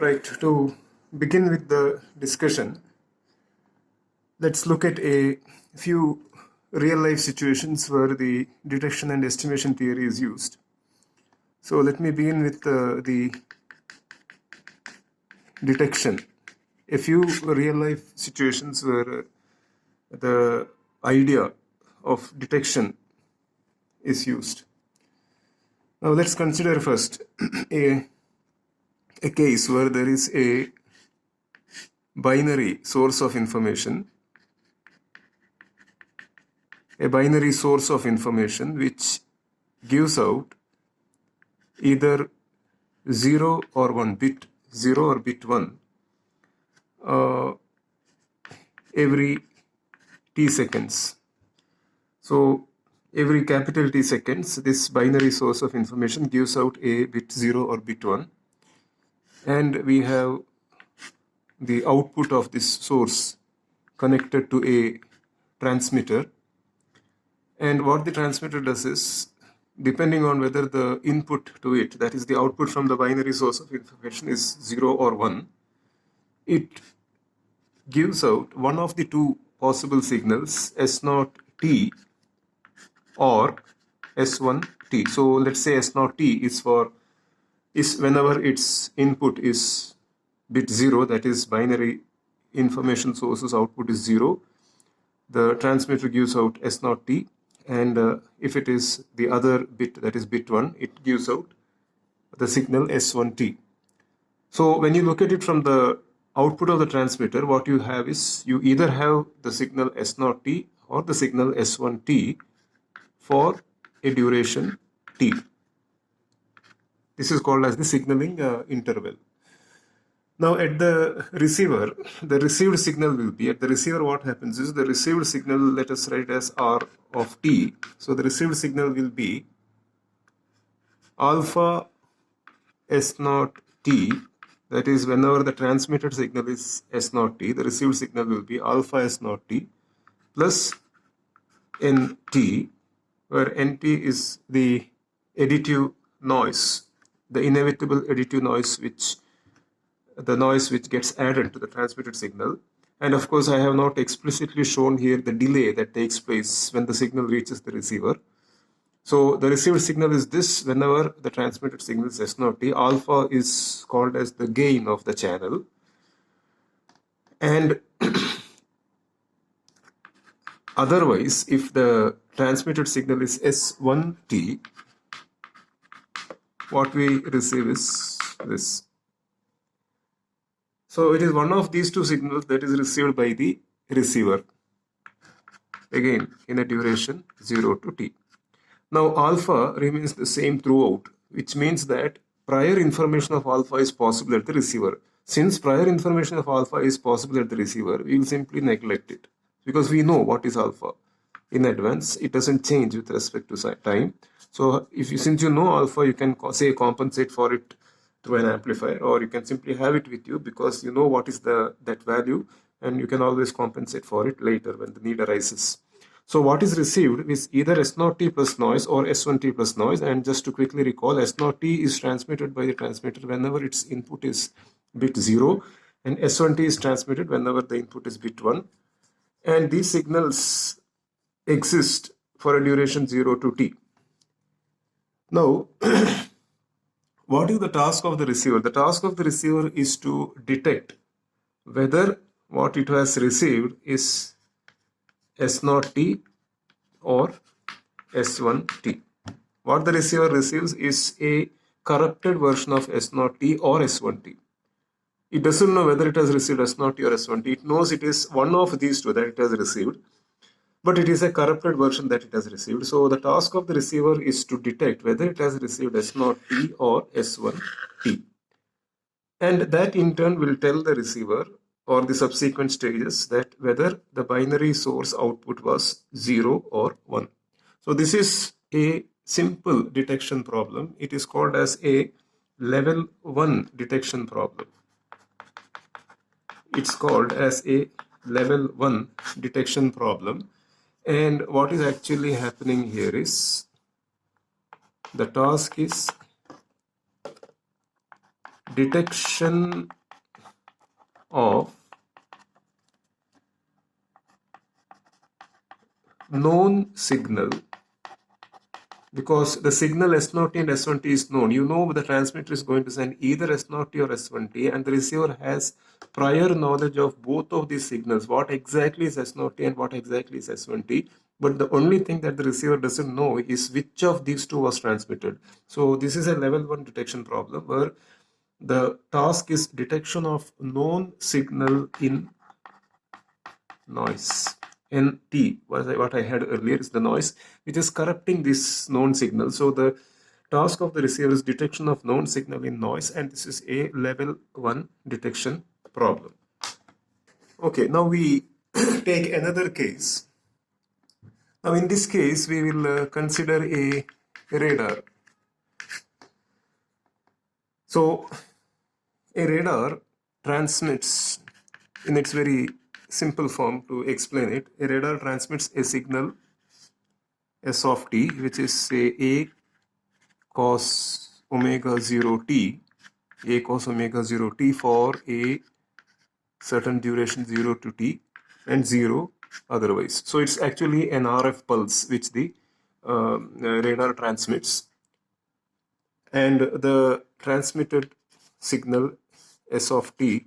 Right, to begin with the discussion, let's look at a few real life situations where the detection and estimation theory is used. So let me begin with the detection. A few real life situations where the idea of detection is used. Now let's consider first a case where there is a binary source of information which gives out either 0 or 1 bit 0 or bit 1 every t seconds. So every capital T seconds, this binary source of information gives out a bit 0 or bit 1, and we have the output of this source connected to a transmitter. And what the transmitter does is, depending on whether the input to it, that is the output from the binary source of information, is 0 or 1, it gives out one of the two possible signals, S0T or S1T. So let's say S0T is whenever its input is bit 0, that is binary information source's output is 0, the transmitter gives out S0T, and if it is the other bit, that is bit 1, it gives out the signal S1T. So when you look at it from the output of the transmitter, what you have is you either have the signal S0T or the signal S1T for a duration T. This is called as the signaling interval. Now at the receiver, the received signal will be, at the receiver what happens is the received signal, let us write as R of T. So the received signal will be alpha S0 T, that is whenever the transmitted signal is S0 T, the received signal will be alpha S0 T plus NT, where NT is the additive noise, the inevitable additive noise, the noise which gets added to the transmitted signal. And of course, I have not explicitly shown here the delay that takes place when the signal reaches the receiver. So the received signal is this whenever the transmitted signal is S0T. Alpha is called as the gain of the channel. And otherwise, if the transmitted signal is S1T, what we receive is this. So it is one of these two signals that is received by the receiver, again in a duration 0 to T. Now alpha remains the same throughout, which means that prior information of alpha is possible at the receiver. Since prior information of alpha is possible at the receiver, we will simply neglect it because we know what is alpha in advance. It doesn't change with respect to time. So since you know alpha, you can say compensate for it through an amplifier, or you can simply have it with you because you know what is that value, and you can always compensate for it later when the need arises. So what is received is either S0T plus noise or S1T plus noise. And just to quickly recall, S0T is transmitted by the transmitter whenever its input is bit 0, and S1T is transmitted whenever the input is bit 1. And these signals exist for a duration 0 to T. Now, what is the task of the receiver? The task of the receiver is to detect whether what it has received is S0T or S1T. What the receiver receives is a corrupted version of S0T or S1T. It doesn't know whether it has received S0T or S1T. It knows it is one of these two that it has received, but it is a corrupted version that it has received. So the task of the receiver is to detect whether it has received S0T or S1T. And that in turn will tell the receiver or the subsequent stages that whether the binary source output was 0 or 1. So this is a simple detection problem. It is called as a level 1 detection problem. It's called as a level 1 detection problem. And what is actually happening here is the task is detection of known signal, because the signal S0T and S1T is known. You know the transmitter is going to send either S0T or S1T, and the receiver has prior knowledge of both of these signals, what exactly is S0T and what exactly is S1T. But the only thing that the receiver doesn't know is which of these two was transmitted. So this is a level 1 detection problem where the task is detection of known signal in noise. NT, what I had earlier, is the noise which is corrupting this known signal. So the task of the receiver is detection of known signal in noise, and this is a level 1 detection problem. Okay, now we take another case. Now in this case we will consider a radar. So a radar transmits, in its very simple form to explain it, a radar transmits a signal S of t, which is say a cos omega 0 t, a cos omega 0 t for a certain duration 0 to t and 0 otherwise. So it's actually an RF pulse which the radar transmits, and the transmitted signal S of t,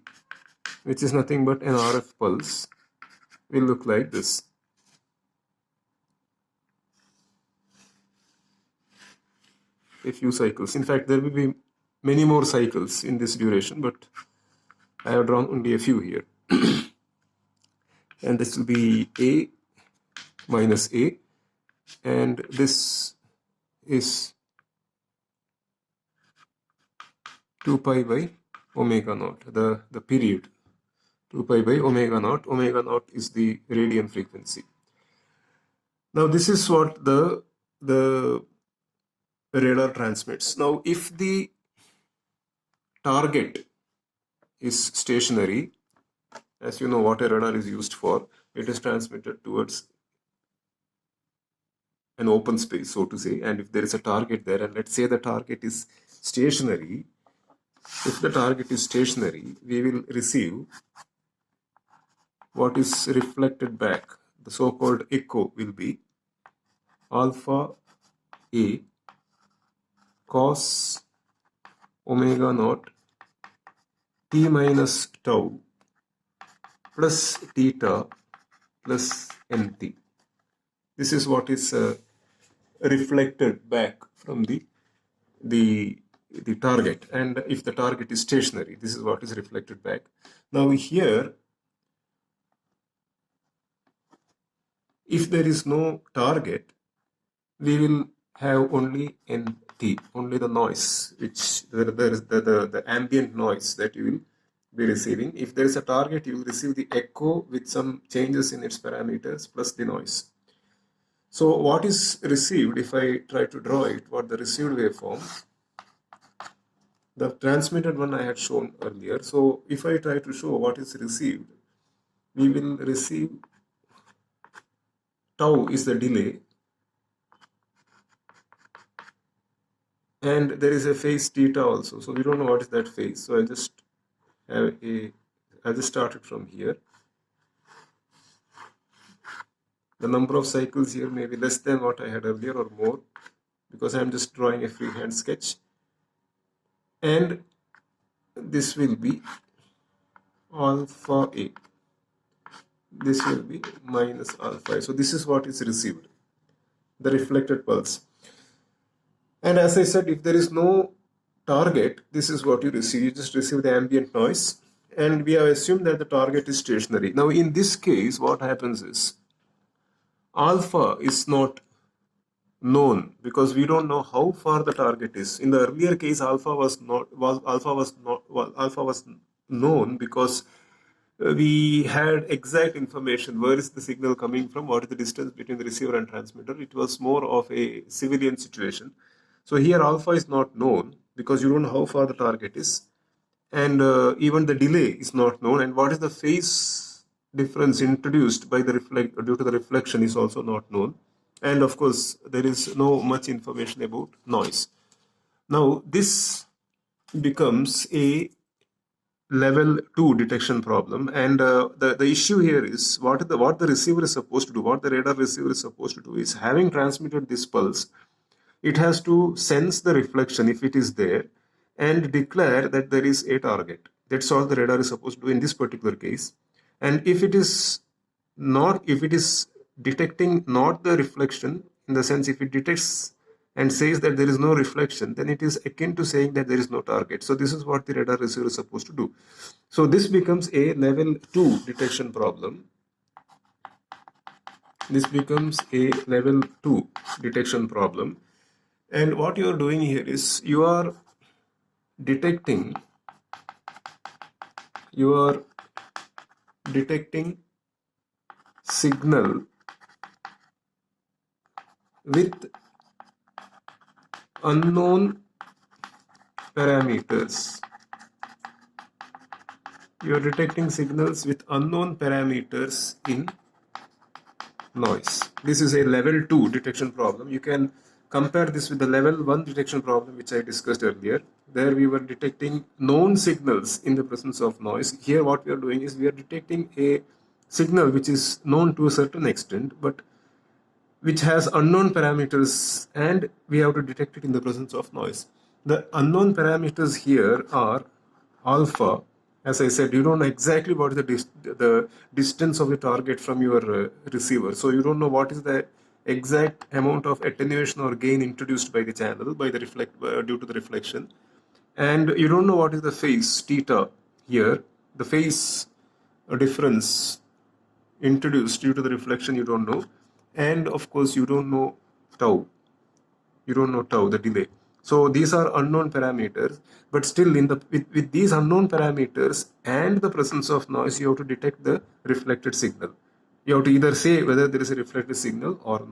which is nothing but an RF pulse, will look like this. A few cycles. In fact, there will be many more cycles in this duration, but I have drawn only a few here. And this will be A minus A, and this is 2 pi by omega naught, the period 2 pi by omega naught. Omega naught is the radian frequency. Now this is what the radar transmits. Now if the target is stationary, as you know what a radar is used for, it is transmitted towards an open space, so to say, and if there is a target there, and let's say the target is stationary, if the target is stationary, we will receive what is reflected back. The so-called echo will be alpha A cos omega naught t minus tau plus theta plus nt. This is what is reflected back from the target, and if the target is stationary, this is what is reflected back. Now here, if there is no target, we will have only NT, only the noise, which there is the ambient noise that you will be receiving. If there is a target, you will receive the echo with some changes in its parameters plus the noise. So what is received, if I try to draw it, what the received waveform, the transmitted one I had shown earlier. So if I try to show what is received, we will receive tau is the delay, and there is a phase theta also. So we don't know what is that phase. So I just started from here. The number of cycles here may be less than what I had earlier or more, because I am just drawing a freehand sketch. And this will be alpha A. This will be minus alpha A. So this is what is received, the reflected pulse. And as I said, if there is no target, this is what you receive. You just receive the ambient noise, and we have assumed that the target is stationary. Now in this case, what happens is alpha is not known because we don't know how far the target is. In the earlier case, alpha was known because we had exact information. Where is the signal coming from? What is the distance between the receiver and transmitter? It was more of a civilian situation. So here alpha is not known because you don't know how far the target is, and even the delay is not known, and what is the phase difference introduced by the due to the reflection is also not known, and of course there is no much information about noise. Now this becomes a level 2 detection problem, and the issue here is what the receiver is supposed to do, what the radar receiver is supposed to do is, having transmitted this pulse, it has to sense the reflection if it is there and declare that there is a target. That's all the radar is supposed to do in this particular case. And if it is not, if it is detecting not the reflection, in the sense if it detects and says that there is no reflection, then it is akin to saying that there is no target. So this is what the radar receiver is supposed to do. So this becomes a level 2 detection problem. This becomes a level 2 detection problem. And what you are doing here is you are detecting signal with unknown parameters. You are detecting signals with unknown parameters in noise. This is a level 2 detection problem. You can compare this with the level 1 detection problem which I discussed earlier. There we were detecting known signals in the presence of noise. Here what we are doing is we are detecting a signal which is known to a certain extent but which has unknown parameters, and we have to detect it in the presence of noise. The unknown parameters here are alpha. As I said, you don't know exactly what is the distance of the target from your receiver. So you don't know what is the exact amount of attenuation or gain introduced by the channel by the due to the reflection. And you don't know what is the phase theta here. The phase difference introduced due to the reflection you don't know, and of course you don't know tau, the delay. So these are unknown parameters, but still in the with these unknown parameters and the presence of noise, you have to detect the reflected signal. You have to either say whether there is a reflected signal or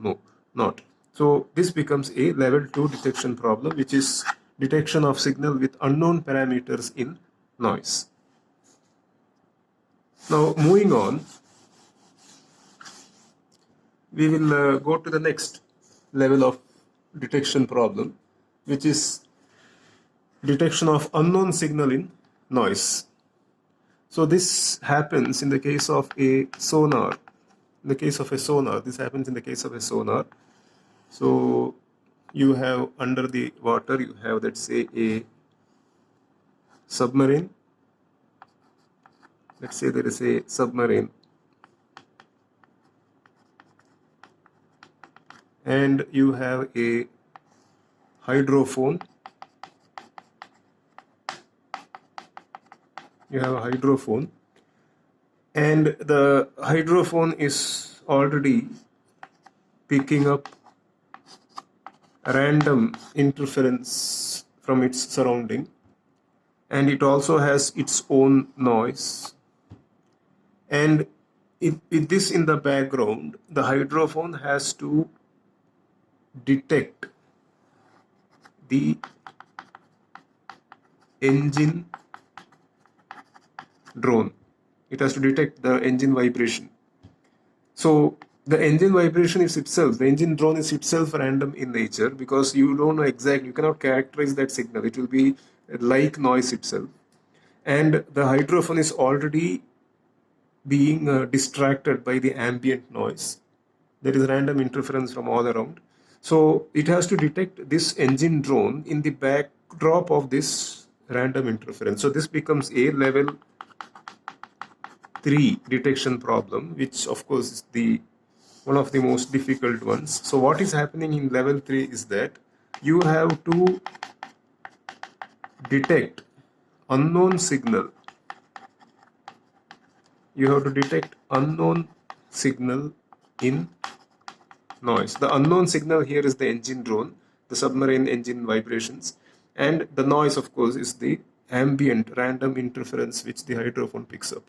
not. So this becomes a level 2 detection problem, which is detection of signal with unknown parameters in noise. Now moving on, we will go to the next level of detection problem, which is detection of unknown signal in noise. So this happens in the case of a sonar. This happens in the case of a sonar. So you have under the water, you have, let's say, a submarine. Let's say there is a submarine, and you have a hydrophone. And the hydrophone is already picking up random interference from its surrounding, and it also has its own noise. And with this in the background, the hydrophone has to detect the engine drone. It has to detect the engine vibration. So the engine vibration is itself, the engine drone is itself random in nature, because you don't know exactly, you cannot characterize that signal. It will be like noise itself. And the hydrophone is already being distracted by the ambient noise. There is random interference from all around. So it has to detect this engine drone in the backdrop of this random interference. So this becomes a level 3 detection problem, which of course is the one of the most difficult ones. So what is happening in level 3 is that you have to detect unknown signal. You have to detect unknown signal in noise. The unknown signal here is the engine drone, the submarine engine vibrations, and the noise, of course, is the ambient random interference which the hydrophone picks up.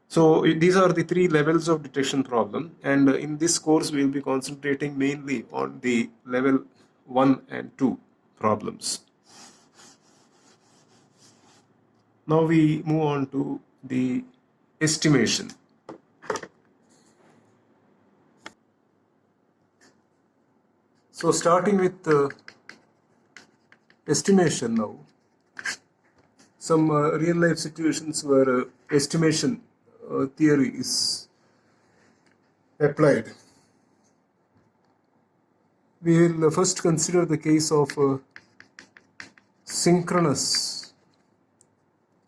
So these are the 3 levels of detection problem, and in this course we will be concentrating mainly on the level 1 and 2 problems. Now we move on to the estimation. So starting with estimation now. some real life situations where estimation theory is applied. We will first consider the case of synchronous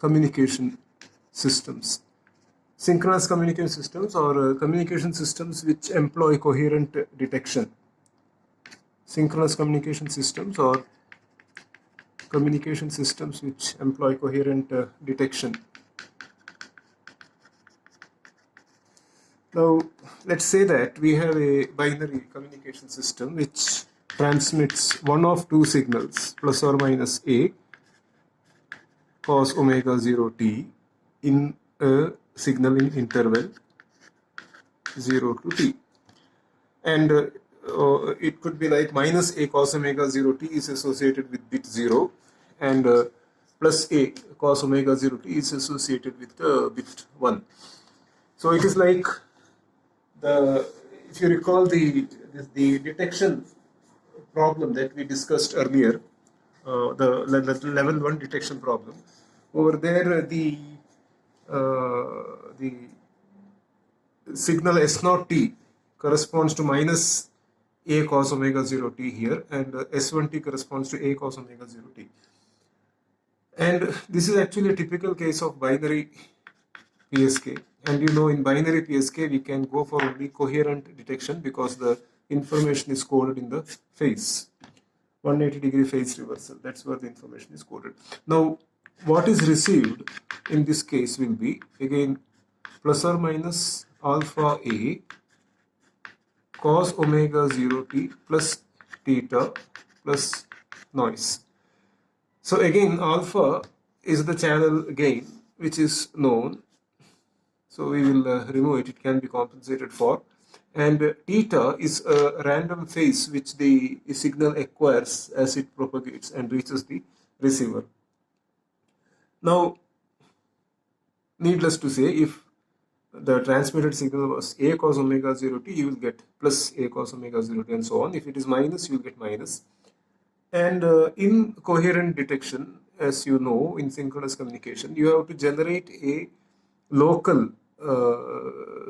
communication systems. Synchronous communication systems or communication systems which employ coherent detection. Synchronous communication systems or communication systems which employ coherent detection. Now, let's say that we have a binary communication system which transmits one of two signals, plus or minus a cos omega 0 t, in a signaling interval 0 to t. And it could be like minus a cos omega 0 t is associated with bit 0, and plus a cos omega 0 t is associated with bit 1. So it is like if you recall the detection problem that we discussed earlier, the level 1 detection problem. Over there, the signal S0 t corresponds to minus a cos omega 0 t here, and S1 t corresponds to a cos omega 0 t. And this is actually a typical case of binary PSK. And you know, in binary PSK, we can go for only coherent detection because the information is coded in the phase. 180-degree phase reversal. That's where the information is coded. Now, what is received in this case will be, again, plus or minus alpha a cos omega 0 t plus theta plus noise. So again, alpha is the channel gain, which is known. So we will remove it. It can be compensated for. And theta is a random phase which the signal acquires as it propagates and reaches the receiver. Now, needless to say, if the transmitted signal was a cos omega 0 t, you will get plus a cos omega 0 t and so on. If it is minus, you will get minus. And in coherent detection, as you know, in synchronous communication, you have to generate a local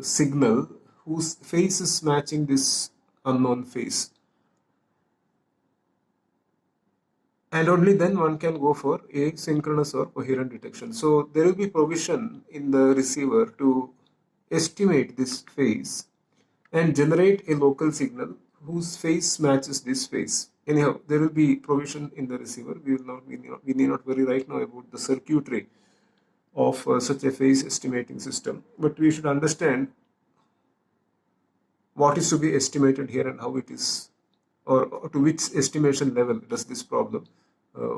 signal whose phase is matching this unknown phase. And only then one can go for a synchronous or coherent detection. So there will be provision in the receiver to estimate this phase and generate a local signal whose phase matches this phase. Anyhow, there will be provision in the receiver. We need not worry right now about the circuitry of such a phase estimating system, but we should understand what is to be estimated here and how it is, or to which estimation level does this problem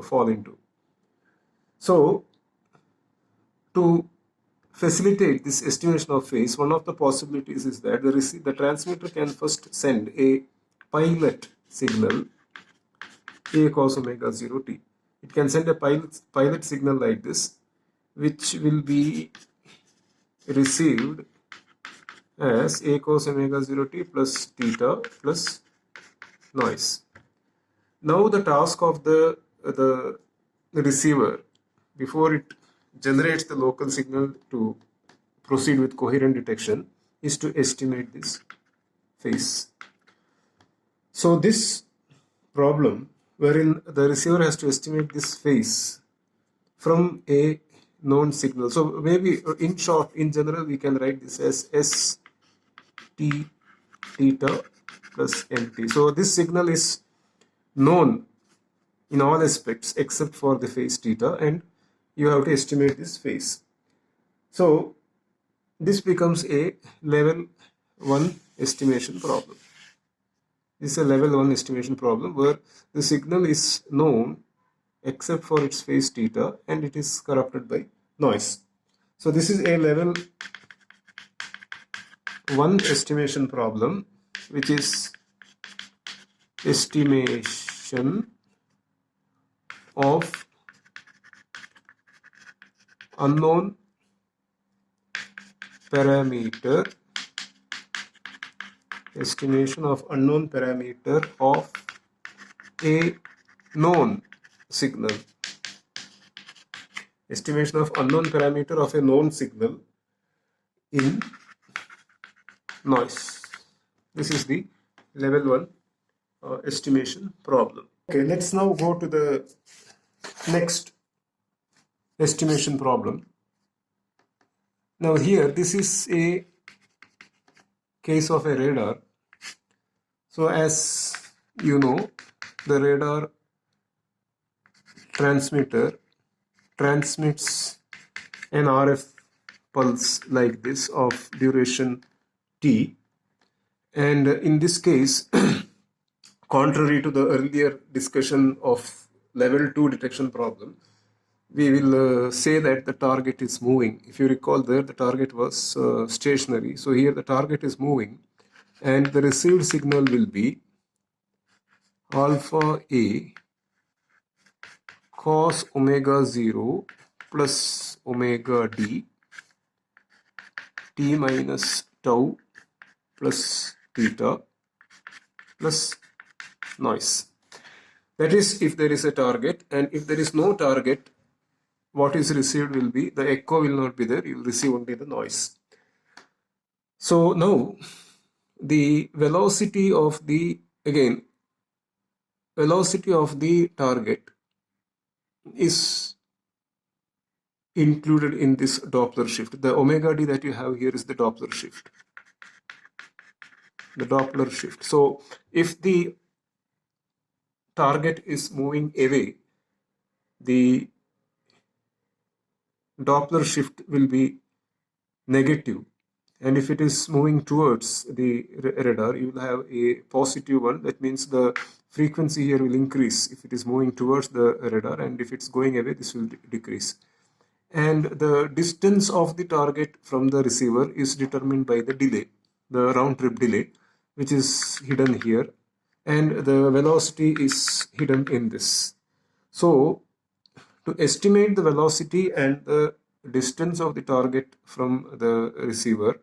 fall into. So, to facilitate this estimation of phase, one of the possibilities is that the transmitter can first send a pilot signal a cos omega 0 t. It can send a pilot signal like this, which will be received as a cos omega 0 t plus theta plus noise. Now the task of the receiver, before it generates the local signal to proceed with coherent detection, is to estimate this phase. So this problem, wherein the receiver has to estimate this phase from a known signal. So maybe in short, in general, we can write this as S t theta plus nt. So this signal is known in all aspects except for the phase theta, and you have to estimate this phase. So this becomes a level 1 estimation problem. This is a level 1 estimation problem where the signal is known except for its phase theta and it is corrupted by noise. So this is a level 1 estimation problem, which is estimation of unknown parameter, of a known signal. Estimation of unknown parameter of a known signal in noise. This is the level 1 estimation problem. Okay, let's now go to the next estimation problem. Now here, this is a case of a radar. So as you know, the radar transmitter transmits an RF pulse like this of duration t, and in this case contrary to the earlier discussion of level 2 detection problem, we will say that the target is moving. If you recall, there the target was stationary, so here the target is moving, and the received signal will be alpha a cos omega 0 plus omega d t minus tau plus theta plus noise. That is if there is a target, and if there is no target, what is received will be, the echo will not be there, you will receive only the noise. So now the velocity of the, again, velocity of the target is included in this Doppler shift. The omega d that you have here is the Doppler shift. The Doppler shift. So if the target is moving away, the Doppler shift will be negative, and if it is moving towards the radar, you will have a positive one. That means the frequency here will increase if it is moving towards the radar, and if it's going away, this will decrease. And the distance of the target from the receiver is determined by the delay, the round trip delay, which is hidden here, and the velocity is hidden in this. So to estimate the velocity and the distance of the target from the receiver,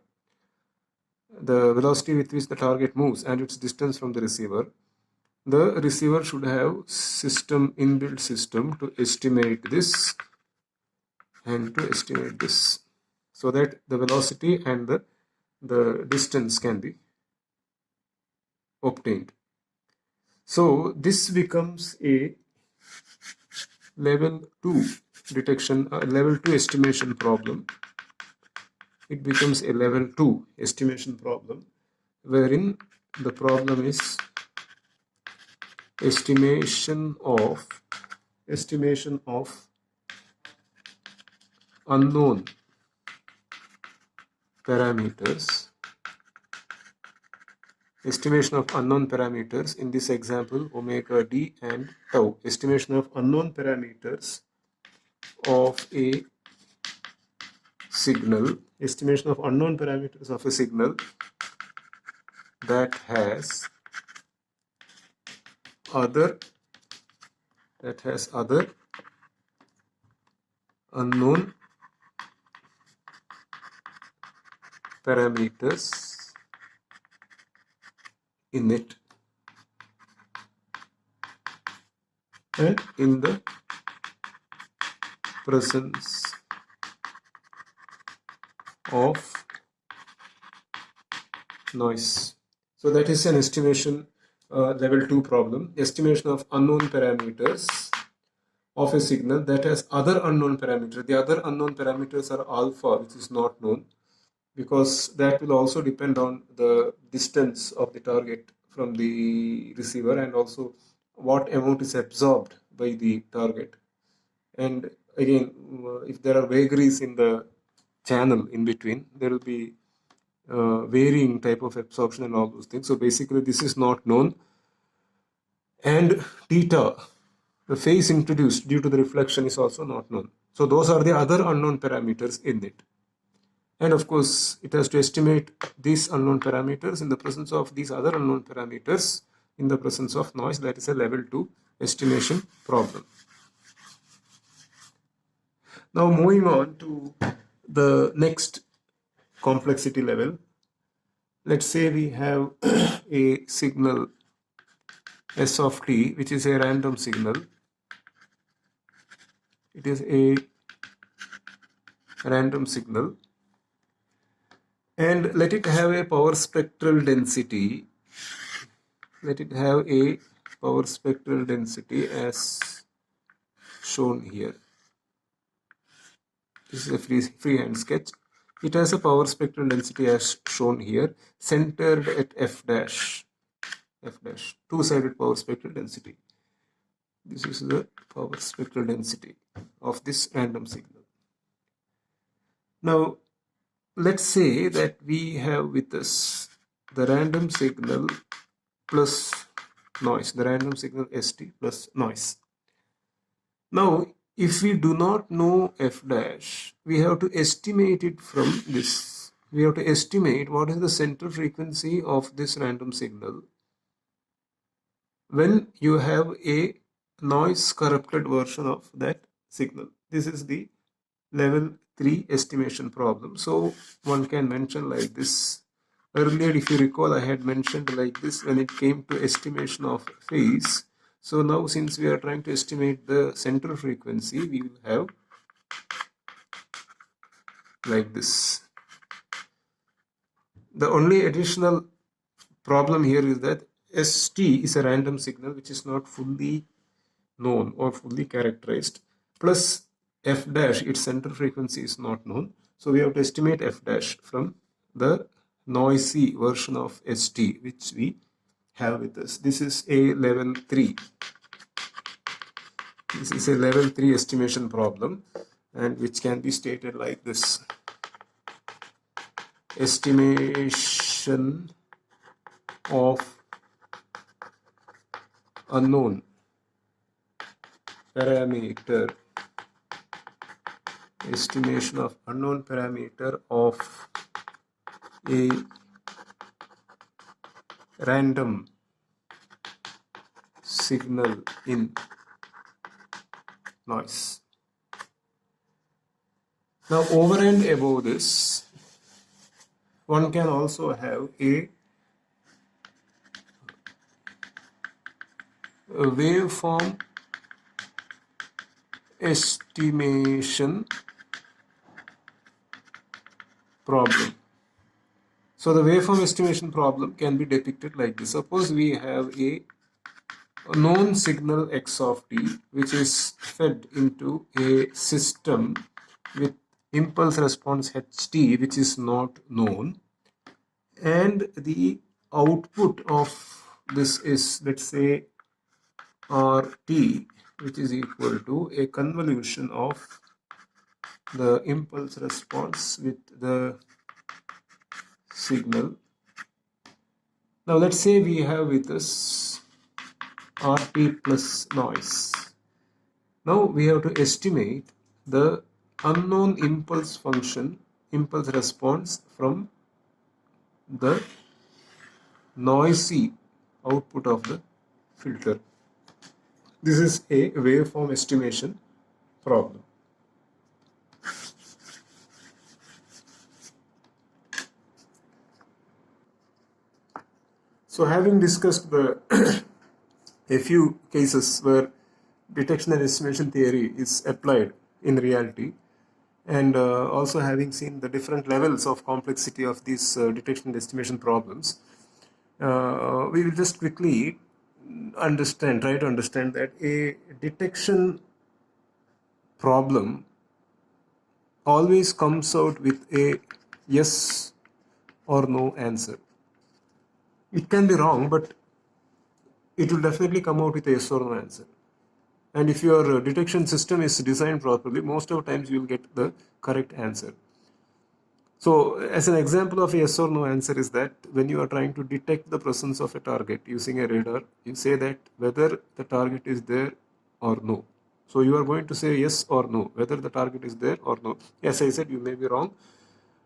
the velocity with which the target moves and its distance from the receiver should have inbuilt system to estimate this and to estimate this, so that the velocity and the distance can be obtained. So this becomes a level 2 detection, level 2 estimation problem. It becomes a level 2 estimation problem, wherein the problem is estimation of unknown parameters. Estimation of unknown parameters, in this example omega d and tau. Estimation of unknown parameters of a signal. Estimation of unknown parameters of a signal that has other unknown parameters in it, and in the presence of noise. So that is an estimation level 2 problem. Estimation of unknown parameters of a signal that has other unknown parameters. The other unknown parameters are alpha, which is not known, because that will also depend on the distance of the target from the receiver, and also what amount is absorbed by the target. And again, if there are vagaries in the channel in between, there will be varying type of absorption and all those things. So basically this is not known. And theta, the phase introduced due to the reflection, is also not known. So those are the other unknown parameters in it. And of course, it has to estimate these unknown parameters in the presence of these other unknown parameters in the presence of noise. That is a level 2 estimation problem. Now moving on to the next complexity level. Let's say we have a signal S of t, which is a random signal. It is a random signal and let it have a power spectral density. Let it have a power spectral density as shown here. This is a freehand sketch. It has a power spectral density as shown here, centered at f dash, two-sided power spectral density. This is the power spectral density of this random signal. Now, let's say that we have with us the random signal plus noise, the random signal ST plus noise. Now, if we do not know f dash, we have to estimate it from this. We have to estimate what is the center frequency of this random signal when you have a noise corrupted version of that signal. This is the level 3 estimation problem. So one can mention like this. Earlier, if you recall, I had mentioned like this when it came to estimation of phase. So now, since we are trying to estimate the center frequency, we will have like this. The only additional problem here is that ST is a random signal which is not fully known or fully characterized, plus f dash, its center frequency is not known. So we have to estimate f dash from the noisy version of ST which we have with us. This is a level 3. This is a level 3 estimation problem, and which can be stated like this. Estimation of unknown parameter. Estimation of unknown parameter of a random signal in noise. Now, over and above this, one can also have a waveform estimation problem. So the waveform estimation problem can be depicted like this. Suppose we have a known signal x of t which is fed into a system with impulse response ht which is not known, and the output of this is, let's say, RT, which is equal to a convolution of the impulse response with the signal. Now let's say we have with us RT plus noise. Now we have to estimate the unknown impulse function, impulse response from the noisy output of the filter. This is a waveform estimation problem. So having discussed a few cases where detection and estimation theory is applied in reality, and also having seen the different levels of complexity of these detection and estimation problems, we will just quickly try to understand that a detection problem always comes out with a yes or no answer. It can be wrong, but it will definitely come out with a yes or no answer. And if your detection system is designed properly, most of the times you will get the correct answer. So as an example of a yes or no answer is that when you are trying to detect the presence of a target using a radar, you say that whether the target is there or no. So you are going to say yes or no, whether the target is there or no. As I said, you may be wrong,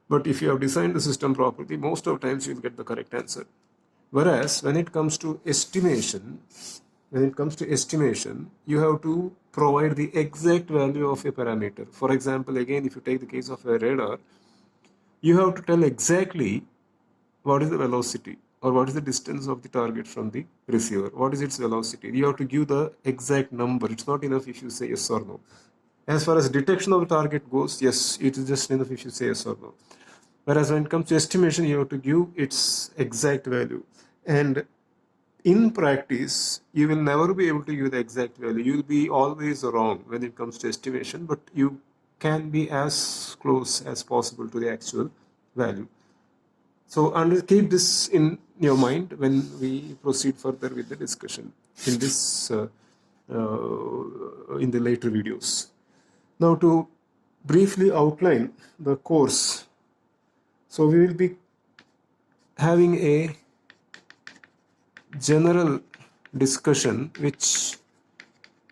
but if you have designed the system properly, most of the times you will get the correct answer. Whereas when it comes to estimation, you have to provide the exact value of a parameter. For example, again, if you take the case of a radar, you have to tell exactly what is the velocity or what is the distance of the target from the receiver. What is its velocity? You have to give the exact number. It's not enough if you say yes or no. As far as detection of the target goes, yes, it is just enough if you say yes or no. Whereas when it comes to estimation, you have to give its exact value. And in practice, you will never be able to give the exact value. You will be always wrong when it comes to estimation, but you can be as close as possible to the actual value. So keep this in your mind when we proceed further with the discussion in this in the later videos. Now to briefly outline the course. So we will be having a general discussion, which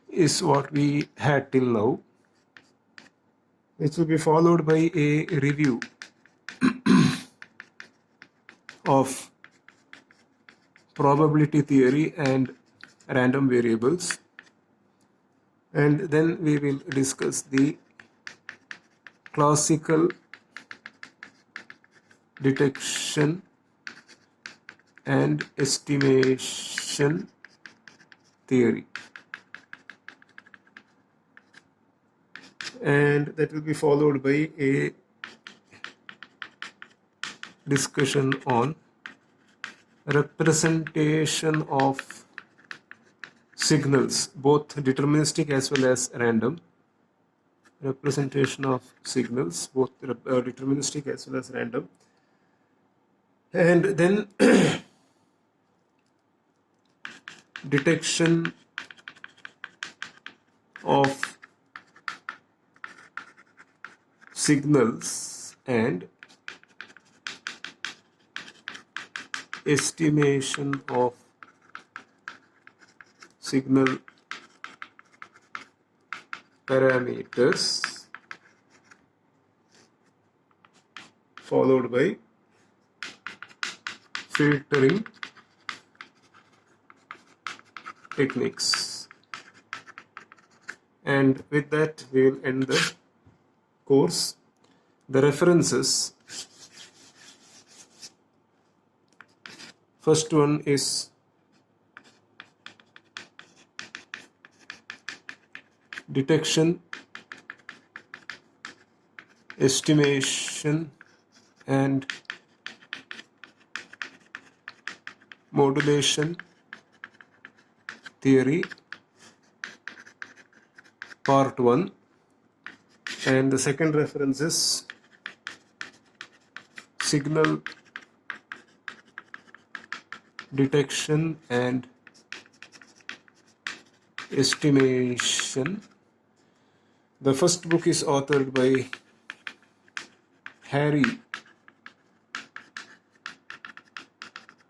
is what we had till now, which will be followed by a review of probability theory and random variables, and then we will discuss the classical detection and estimation theory, and that will be followed by a discussion on representation of signals, both deterministic as well as random. Representation of signals, both deterministic as well as random. And then detection of signals and estimation of signal parameters, followed by filtering techniques. And with that, we will end the course. The references: first one is detection, estimation and modulation theory, part 1. And the second reference is signal detection and estimation. The first book is authored by Harry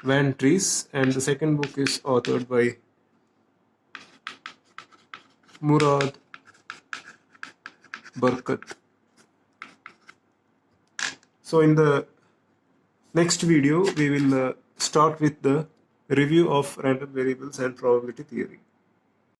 Vantries, and the second book is authored by Murad Barkat. So in the next video, we will start with the review of random variables and probability theory.